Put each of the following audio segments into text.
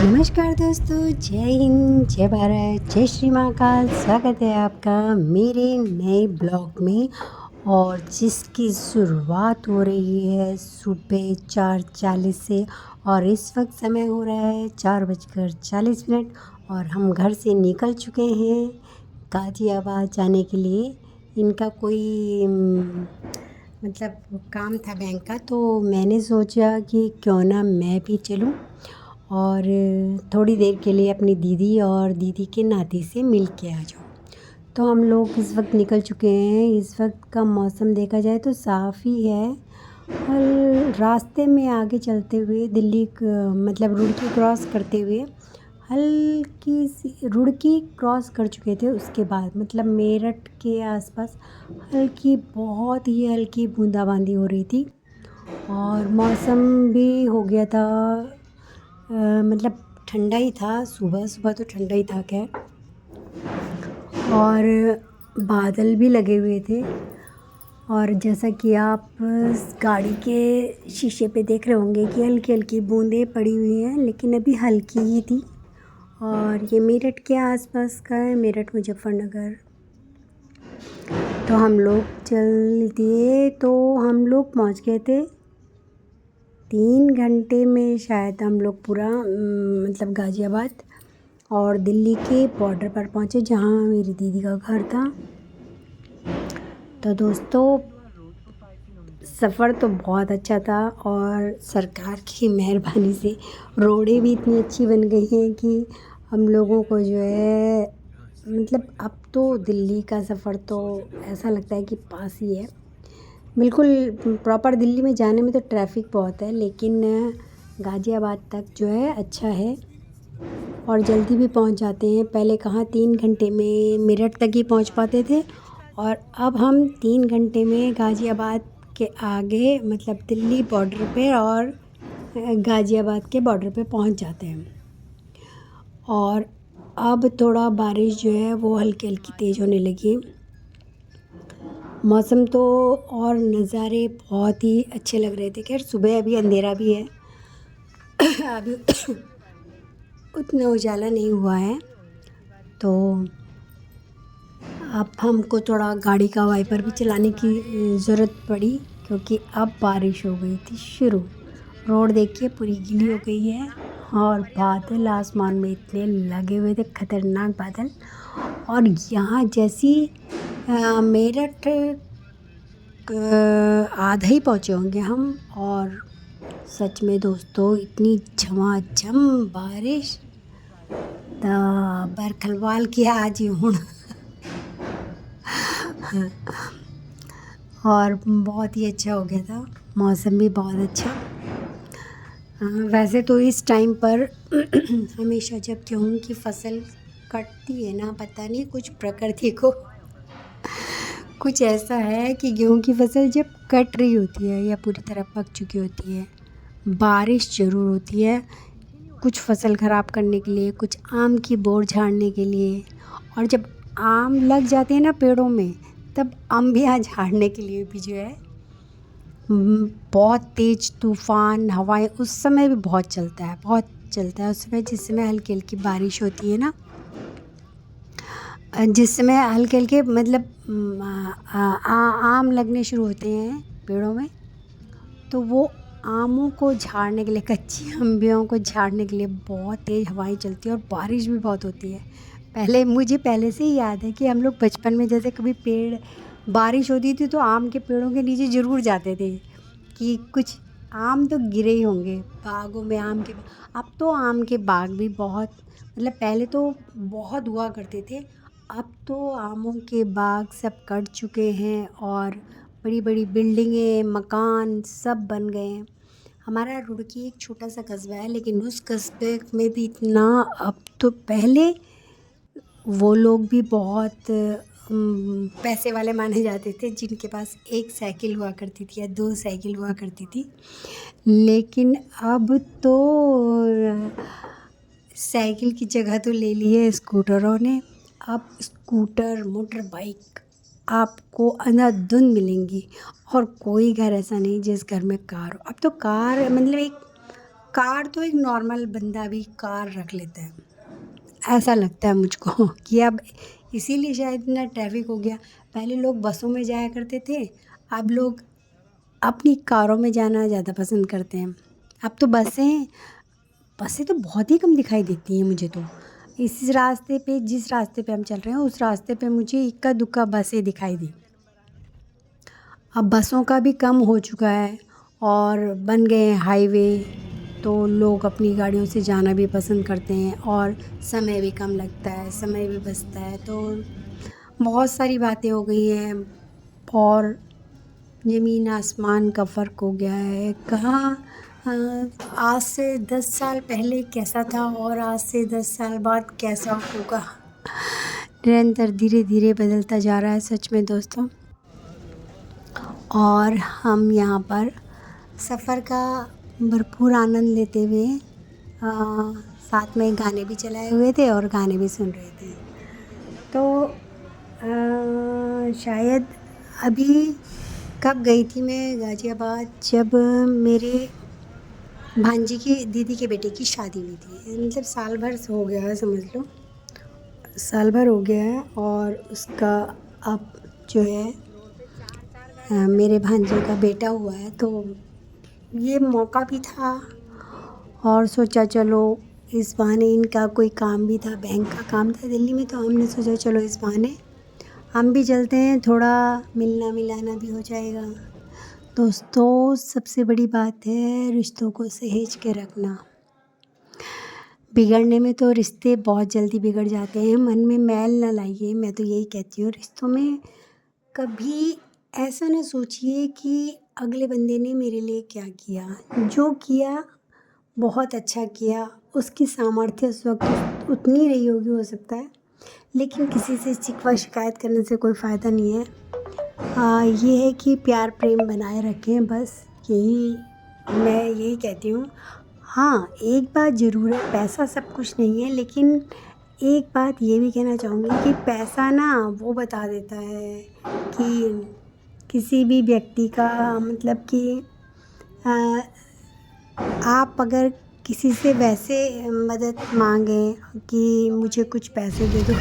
नमस्कार दोस्तों, जय हिंद, जय भारत, जय श्री महाकाल। स्वागत है आपका मेरे नए ब्लॉग में और जिसकी शुरुआत हो रही है सुबह 4:40 से। और इस वक्त समय हो रहा है 4:40 और हम घर से निकल चुके हैं गाज़ियाबाद जाने के लिए। इनका कोई मतलब काम था बैंक का, तो मैंने सोचा कि क्यों ना मैं भी चलूं और थोड़ी देर के लिए अपनी दीदी और दीदी के नाती से मिल के आ जाऊँ। तो हम लोग इस वक्त निकल चुके हैं। इस वक्त का मौसम देखा जाए तो साफ़ ही है और रास्ते में आगे चलते हुए दिल्ली मतलब रुड़की क्रॉस करते हुए हल्की सी रुड़की क्रॉस कर चुके थे। उसके बाद मतलब मेरठ के आसपास बहुत ही हल्की बूंदाबांदी हो रही थी और मौसम भी हो गया था मतलब ठंडा ही था। सुबह सुबह तो ठंडा ही था खैर, और बादल भी लगे हुए थे। और जैसा कि आप गाड़ी के शीशे पे देख रहे होंगे कि हल्की हल्की बूंदें पड़ी हुई हैं, लेकिन अभी हल्की ही थी। और ये मेरठ के आसपास का है, मेरठ मुजफ्फरनगर। तो हम लोग चल दिए, तो हम लोग पहुंच गए थे 3 घंटे में शायद। हम लोग पूरा मतलब गाज़ियाबाद और दिल्ली के बॉर्डर पर पहुँचे जहाँ मेरी दीदी का घर था। तो दोस्तों, सफ़र तो बहुत अच्छा था और सरकार की मेहरबानी से रोडें भी इतनी अच्छी बन गई हैं कि हम लोगों को जो है मतलब अब तो दिल्ली का सफ़र तो ऐसा लगता है कि पास ही है। बिल्कुल प्रॉपर दिल्ली में जाने में तो ट्रैफ़िक बहुत है, लेकिन गाज़ियाबाद तक जो है अच्छा है और जल्दी भी पहुंच जाते हैं। पहले कहाँ 3 घंटे में मेरठ तक ही पहुंच पाते थे और अब हम 3 घंटे में गाज़ियाबाद के आगे मतलब दिल्ली बॉर्डर पे और गाज़ियाबाद के बॉर्डर पे पहुंच जाते हैं। और अब थोड़ा बारिश जो है वो हल्की हल्की तेज़ होने लगी। मौसम तो और नज़ारे बहुत ही अच्छे लग रहे थे। खैर सुबह अभी अंधेरा भी है अभी उतना उजाला नहीं हुआ है। तो अब हमको थोड़ा गाड़ी का वाइपर भी चलाने की ज़रूरत पड़ी, क्योंकि अब बारिश हो गई थी शुरू। रोड देखिए पूरी गीली हो गई है और बादल आसमान में इतने लगे हुए थे, खतरनाक बादल। और यहाँ जैसी मेरठ आधा ही पहुँचे होंगे हम, और सच में दोस्तों इतनी झमाझम बारिश ता बरखलवाल की आज ही हूँ और बहुत ही अच्छा हो गया था, मौसम भी बहुत अच्छा। वैसे तो इस टाइम पर हमेशा जब गेहूँ की फसल कटती है ना, पता नहीं कुछ प्रकृति को कुछ ऐसा है कि गेहूँ की फसल जब कट रही होती है या पूरी तरह पक चुकी होती है, बारिश ज़रूर होती है कुछ फसल ख़राब करने के लिए, कुछ आम की बोर झाड़ने के लिए। और जब आम लग जाते हैं ना पेड़ों में, तब अम्बियाँ झाड़ने के लिए भी जो है बहुत तेज़ तूफ़ान हवाएं उस समय भी बहुत चलता है उस समय, जिस समय हल्की हल्की बारिश होती है ना, जिस समय हल्के हल्के मतलब आम लगने शुरू होते हैं पेड़ों में, तो वो आमों को झाड़ने के लिए, कच्ची अम्बियों को झाड़ने के लिए बहुत तेज़ हवाएं चलती है और बारिश भी बहुत होती है। मुझे पहले से ही याद है कि हम लोग बचपन में जैसे कभी पेड़ बारिश होती थी तो आम के पेड़ों के नीचे ज़रूर जाते थे कि कुछ आम तो गिरे ही होंगे बागों में। अब तो आम के बाग भी बहुत मतलब पहले तो बहुत हुआ करते थे, अब तो आमों के बाग सब कट चुके हैं और बड़ी बड़ी बिल्डिंगें मकान सब बन गए हैं। हमारा रुड़की एक छोटा सा कस्बा है, लेकिन उस कस्बे में भी इतना, अब तो पहले वो लोग भी बहुत पैसे वाले माने जाते थे जिनके पास एक साइकिल हुआ करती थी या 2 साइकिल हुआ करती थी। लेकिन अब तो साइकिल की जगह तो ले ली है स्कूटरों ने। अब स्कूटर मोटर बाइक आपको अंधाधुंध मिलेंगी और कोई घर ऐसा नहीं जिस घर में कार हो। अब तो कार मतलब एक कार तो एक नॉर्मल बंदा भी कार रख लेता है, ऐसा लगता है मुझको कि अब इसीलिए शायद इतना ट्रैफिक हो गया। पहले लोग बसों में जाया करते थे, अब लोग अपनी कारों में जाना ज़्यादा पसंद करते हैं। अब तो बसें तो बहुत ही कम दिखाई देती हैं मुझे तो। इस रास्ते पे जिस रास्ते पे हम चल रहे हैं उस रास्ते पे मुझे इक्का दुक्का बसें दिखाई दी। अब बसों का भी कम हो चुका है और बन गए हैं हाईवे, तो लोग अपनी गाड़ियों से जाना भी पसंद करते हैं और समय भी कम लगता है, समय भी बचता है। तो बहुत सारी बातें हो गई हैं और ज़मीन आसमान का फ़र्क हो गया है। कहाँ आज से 10 साल पहले कैसा था और आज से 10 साल बाद कैसा होगा, निरंतर धीरे धीरे बदलता जा रहा है सच में दोस्तों। और हम यहाँ पर सफ़र का भरपूर आनंद लेते हुए साथ में गाने भी चलाए हुए थे और गाने भी सुन रहे थे। तो शायद अभी कब गई थी मैं गाज़ियाबाद, जब मेरे भांजी की दीदी के बेटे की शादी हुई थी। मतलब साल भर से हो गया है, समझ लो साल भर हो गया है। और उसका अब जो है मेरे भांजे का बेटा हुआ है, तो ये मौका भी था और सोचा चलो इस बहाने, इनका कोई काम भी था, बैंक का काम था दिल्ली में, तो हमने सोचा चलो इस बहाने हम भी चलते हैं, थोड़ा मिलना मिलाना भी हो जाएगा। दोस्तों सबसे बड़ी बात है रिश्तों को सहेज के रखना। बिगड़ने में तो रिश्ते बहुत जल्दी बिगड़ जाते हैं, मन में मैल ना लाइए, मैं तो यही कहती हूँ। रिश्तों में कभी ऐसा ना सोचिए कि अगले बंदे ने मेरे लिए क्या किया, जो किया बहुत अच्छा किया, उसकी सामर्थ्य उस वक्त उतनी रही होगी हो सकता है, लेकिन किसी से शिकवा शिकायत करने से कोई फ़ायदा नहीं है। ये है कि प्यार प्रेम बनाए रखें, बस यही मैं यही कहती हूँ। हाँ, एक बात ज़रूर है, पैसा सब कुछ नहीं है, लेकिन एक बात ये भी कहना चाहूँगी कि पैसा ना वो बता देता है कि किसी भी व्यक्ति का, मतलब कि आप अगर किसी से वैसे मदद मांगें कि मुझे कुछ पैसे दे दो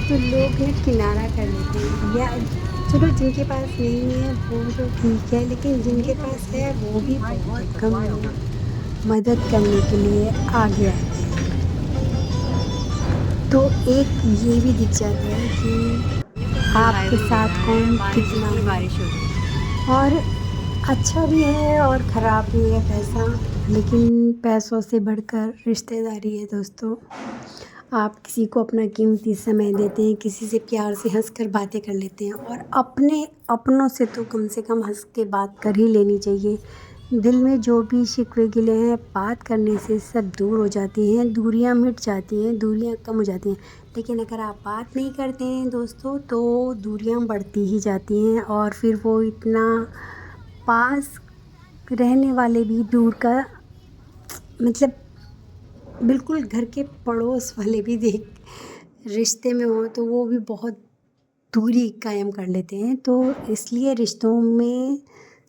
तो लोग ना किनारा कर लेते हैं। या चलो जिनके पास नहीं है वो तो ठीक है, लेकिन जिनके पास है वो भी बहुत कम लोग मदद करने के लिए आगे आते हैं। तो एक ये भी दिख जाता है कि आपके साथ कौन कितना बारिश हो रही, और अच्छा भी है और ख़राब भी है पैसा, लेकिन पैसों से बढ़कर रिश्तेदारी है दोस्तों। आप किसी को अपना कीमती समय देते हैं, किसी से प्यार से हंसकर बातें कर लेते हैं, और अपनों से तो कम से कम हंस के बात कर ही लेनी चाहिए। दिल में जो भी शिकवे गिले हैं, बात करने से सब दूर हो जाती हैं, दूरियां मिट जाती हैं, दूरियां कम हो जाती हैं। लेकिन अगर आप बात नहीं करते हैं दोस्तों तो दूरियां बढ़ती ही जाती हैं, और फिर वो इतना पास रहने वाले भी दूर का, मतलब बिल्कुल घर के पड़ोस वाले भी देख रिश्ते में हो तो वो भी बहुत दूरी कायम कर लेते हैं। तो इसलिए रिश्तों में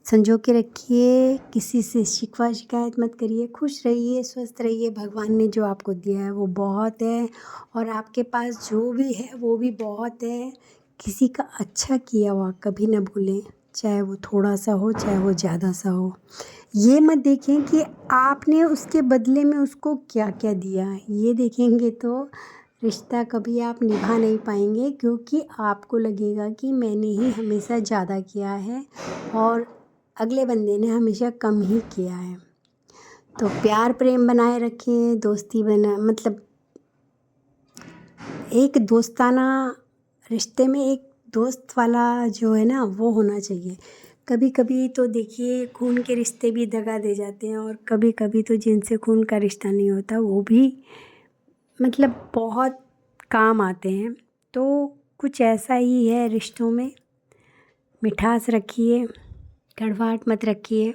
संजो के रखिए, किसी से शिकवा शिकायत मत करिए, खुश रहिए, स्वस्थ रहिए। भगवान ने जो आपको दिया है वो बहुत है, और आपके पास जो भी है वो भी बहुत है। किसी का अच्छा किया हुआ कभी ना भूलें, चाहे वो थोड़ा सा हो चाहे वो ज़्यादा सा हो। ये मत देखें कि आपने उसके बदले में उसको क्या क्या दिया, ये देखेंगे तो रिश्ता कभी आप निभा नहीं पाएंगे, क्योंकि आपको लगेगा कि मैंने ही हमेशा ज़्यादा किया है और अगले बंदे ने हमेशा कम ही किया है। तो प्यार प्रेम बनाए रखें, दोस्ती बना, मतलब एक दोस्ताना रिश्ते में एक दोस्त वाला जो है ना वो होना चाहिए। कभी कभी तो देखिए खून के रिश्ते भी दगा दे जाते हैं, और कभी कभी तो जिनसे खून का रिश्ता नहीं होता वो भी मतलब बहुत काम आते हैं। तो कुछ ऐसा ही है रिश्तों में, मिठास रखिए, कड़वाहट मत रखिए,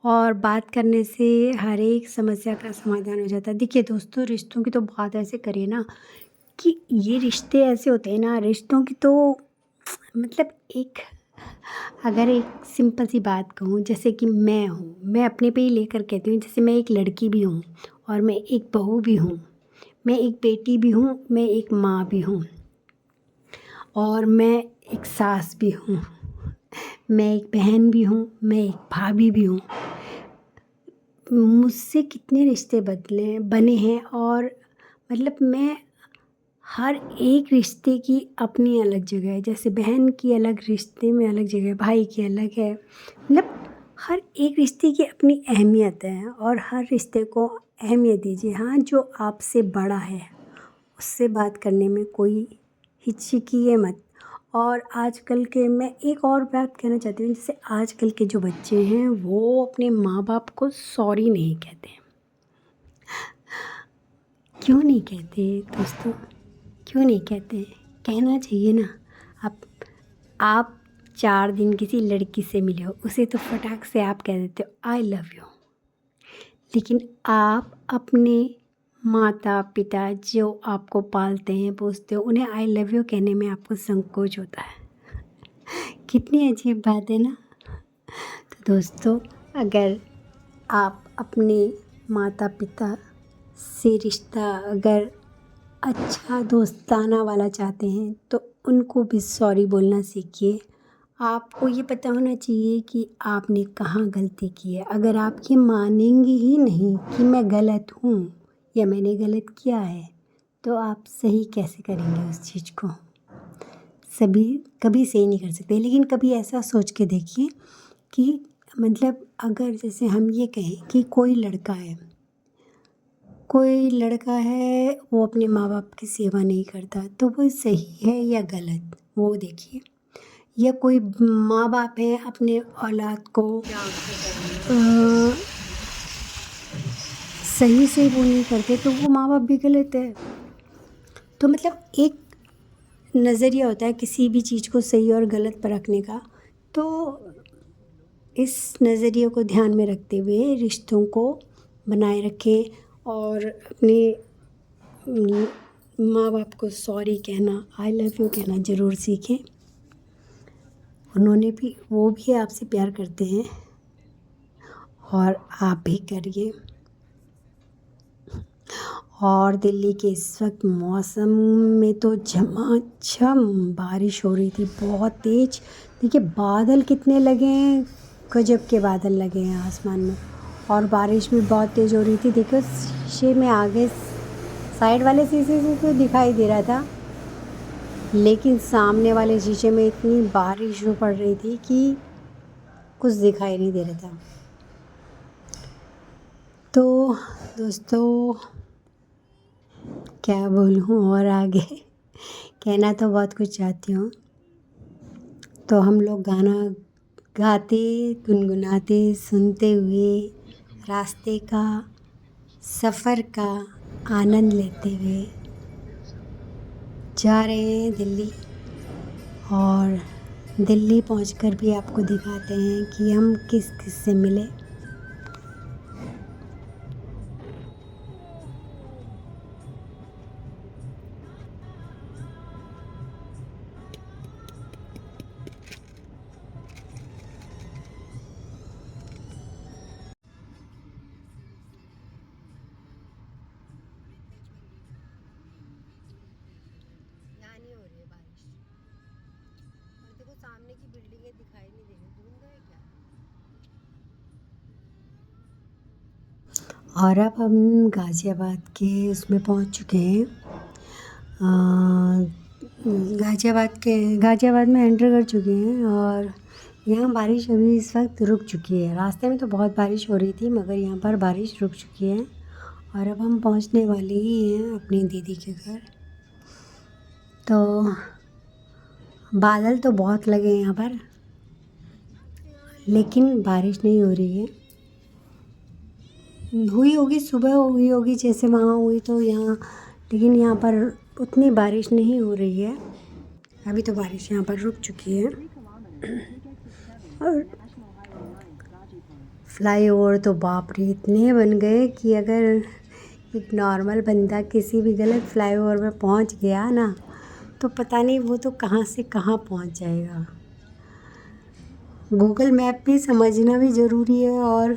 और बात करने से हर एक समस्या का समाधान हो जाता है। देखिए दोस्तों, रिश्तों की तो बात ऐसे करिए ना कि ये रिश्ते ऐसे होते हैं ना, रिश्तों की तो मतलब एक अगर एक सिंपल सी बात कहूँ, जैसे कि मैं हूँ, मैं अपने पे ही लेकर कहती हूँ, जैसे मैं एक लड़की भी हूँ और मैं एक बहू भी हूँ, मैं एक बेटी भी हूँ, मैं एक माँ भी हूँ और मैं एक सास भी हूँ, मैं एक बहन भी हूँ, मैं एक भाभी भी हूँ। मुझसे कितने रिश्ते बने हैं और मतलब मैं हर एक रिश्ते की अपनी अलग जगह है। जैसे बहन की अलग रिश्ते में अलग जगह है, भाई की अलग है। मतलब हर एक रिश्ते की अपनी अहमियत है और हर रिश्ते को अहमियत दीजिए। हाँ, जो आपसे बड़ा है उससे बात करने में कोई हिचकिए मत। और आजकल के मैं एक और बात कहना चाहती हूँ, जैसे आजकल के जो बच्चे हैं वो अपने माँ बाप को सॉरी नहीं कहते। क्यों नहीं कहते दोस्तों? क्यों नहीं कहते? कहना चाहिए ना। आप 4 दिन किसी लड़की से मिले हो, उसे तो फटाक से आप कह देते हो आई लव यू। लेकिन आप अपने माता पिता जो आपको पालते हैं पोसते हो, उन्हें आई लव यू कहने में आपको संकोच होता है। कितनी अजीब बात है ना। तो दोस्तों, अगर आप अपने माता पिता से रिश्ता अगर अच्छा दोस्ताना वाला चाहते हैं तो उनको भी सॉरी बोलना सीखिए। आपको ये पता होना चाहिए कि आपने कहाँ गलती की है। अगर आप ये मानेंगे ही नहीं कि मैं गलत हूँ या मैंने गलत किया है, तो आप सही कैसे करेंगे उस चीज़ को? सभी कभी सही नहीं कर सकते। लेकिन कभी ऐसा सोच के देखिए कि मतलब अगर जैसे हम ये कहें कि कोई लड़का है वो अपने माँ बाप की सेवा नहीं करता, तो वो सही है या गलत, वो देखिए। या कोई माँ बाप है अपने औलाद को सही से वो नहीं करते, तो वो माँ बाप भी गलत है। तो मतलब एक नज़रिया होता है किसी भी चीज़ को सही और गलत परखने का। तो इस नज़रिए को ध्यान में रखते हुए रिश्तों को बनाए रखें और अपने माँ बाप को सॉरी कहना, आई लव यू कहना ज़रूर सीखें। वो भी आपसे प्यार करते हैं और आप भी करिए। और दिल्ली के इस वक्त मौसम में तो झमाझम बारिश हो रही थी, बहुत तेज़। देखिए बादल कितने लगे हैं, गजब के बादल लगे हैं आसमान में। और बारिश भी बहुत तेज़ हो रही थी। देखो शीशे में आगे साइड वाले शीशे से तो दिखाई दे रहा था, लेकिन सामने वाले शीशे में इतनी बारिश पड़ रही थी कि कुछ दिखाई नहीं दे रहा था। तो दोस्तों, क्या बोलूँ और आगे कहना तो बहुत कुछ चाहती हूँ। तो हम लोग गाना गाते, गुनगुनाते, सुनते हुए रास्ते का, सफ़र का आनंद लेते हुए जा रहे हैं दिल्ली। और दिल्ली पहुंचकर भी आपको दिखाते हैं कि हम किस किस से मिले। यहाँ नहीं हो रही है बारिश और देखो सामने की बिल्डिंगें दिखाई नहीं दे रही, धुंध है क्या? और अब हम गाज़ियाबाद के उसमें पहुंच चुके हैं। गाज़ियाबाद में एंटर कर चुके हैं और यहाँ बारिश अभी इस वक्त रुक चुकी है। रास्ते में तो बहुत बारिश हो रही थी, मगर यहाँ पर बारिश रुक चुकी है और अब हम पहुँचने वाले ही हैं अपनी दीदी के घर। तो बादल तो बहुत लगे हैं यहाँ पर, लेकिन बारिश नहीं हो रही है। हुई होगी, सुबह हुई होगी जैसे वहाँ हुई, तो यहाँ, लेकिन यहाँ पर उतनी बारिश नहीं हो रही है। अभी तो बारिश यहाँ पर रुक चुकी है। और फ्लाईओवर तो बाप रे इतने बन गए कि अगर एक नॉर्मल बंदा किसी भी गलत फ्लाईओवर में पहुँच गया ना, तो पता नहीं वो तो कहाँ से कहाँ पहुँच जाएगा। गूगल मैप भी समझना भी ज़रूरी है और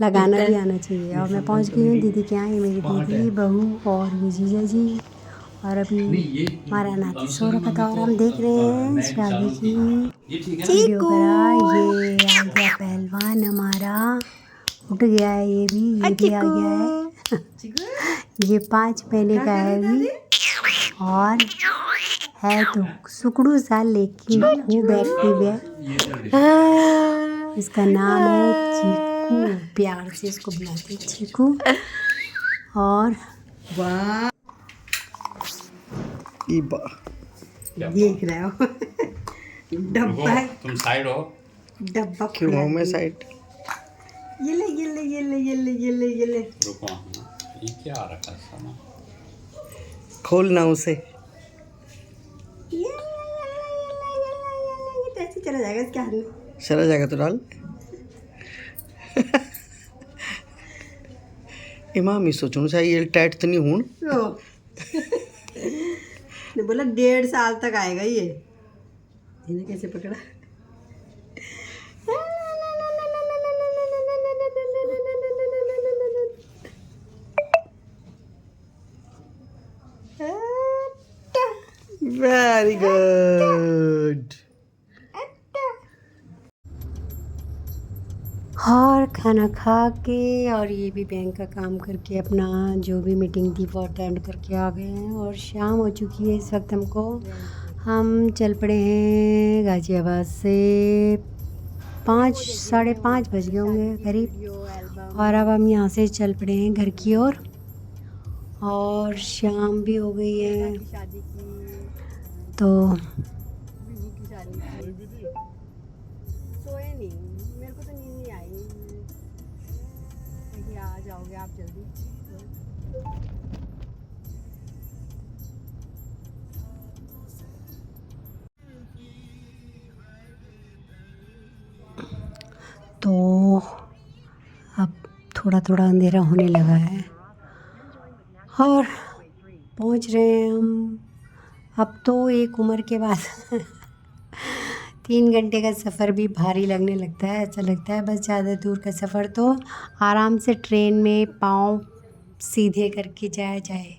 लगाना भी आना चाहिए। और मैं पहुंच गई हूँ दीदी के यहाँ। ये मेरी दीदी, बहू और ये जीजा जी। और अभी हमारा नाती सो रखा था और हम देख रहे हैं शादी की वीडियो करा। ये आ गया पहलवान हमारा, उठ गया है। ये भी आ गया है। ये 5 महीने का है अभी और है तो सुकड़ू सा, लेकिन खूब एक्टिव है। इसका नाम है चीकू, प्यार से इसको बुलाते हैं चीकू। और देख रहे हो डब्बा है। तुम साइड हो। डब्बा क्यों हूँ मैं साइड? ये ले ये ले ये ले ये ले ये ले ये ले। रुको, ये क्या आ रखा है सामान? खोलना उसे। ये तो ऐसे चला जाएगा इसके हाथ में। चला जाएगा तो डाल। इमाम ही सोचूं चाहिए ये टाइट तो नहीं हूँ। ने बोला 1.5 साल तक आएगा ये। इन्हें कैसे पकड़ा? Very good. और खाना खा के और ये भी बैंक का काम करके अपना जो भी मीटिंग थी वो अटेंड करके आ गए हैं। और शाम हो चुकी है इस वक्त। हम चल पड़े हैं गाज़ियाबाद से। 5 साढ़े 5 बज गए होंगे करीब। और अब हम यहाँ से चल पड़े हैं घर की ओर। और शाम भी हो गई है तो सोए नहीं। मेरे को तो नींद नहीं आई। देखिए आ जाओगे आप जल्दी। तो अब थोड़ा थोड़ा अंधेरा होने लगा है और पहुंच रहे हैं हम। अब तो एक उम्र के बाद 3 घंटे का सफ़र भी भारी लगने लगता है। ऐसा लगता है बस ज़्यादा दूर का सफ़र तो आराम से ट्रेन में पाँव सीधे करके जाया जाए।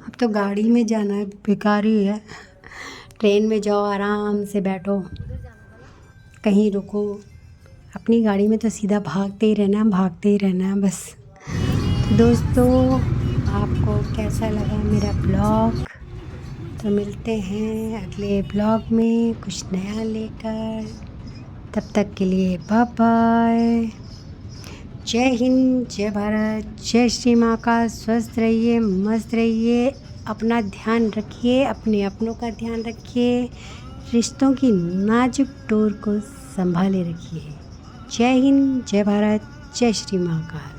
अब तो गाड़ी में जाना बेकार ही है। ट्रेन में जाओ, आराम से बैठो, कहीं रुको। अपनी गाड़ी में तो सीधा भागते ही रहना है बस। तो दोस्तों, आपको कैसा लगा मेरा ब्लॉग? तो मिलते हैं अगले ब्लॉग में कुछ नया लेकर। तब तक के लिए बाय बाय। जय हिंद, जय भारत, जय श्री माँ का। स्वस्थ रहिए, मस्त रहिए, अपना ध्यान रखिए, अपने अपनों का ध्यान रखिए, रिश्तों की नाजुक डोर को संभाले रखिए। जय हिंद, जय भारत, जय श्री माँ का।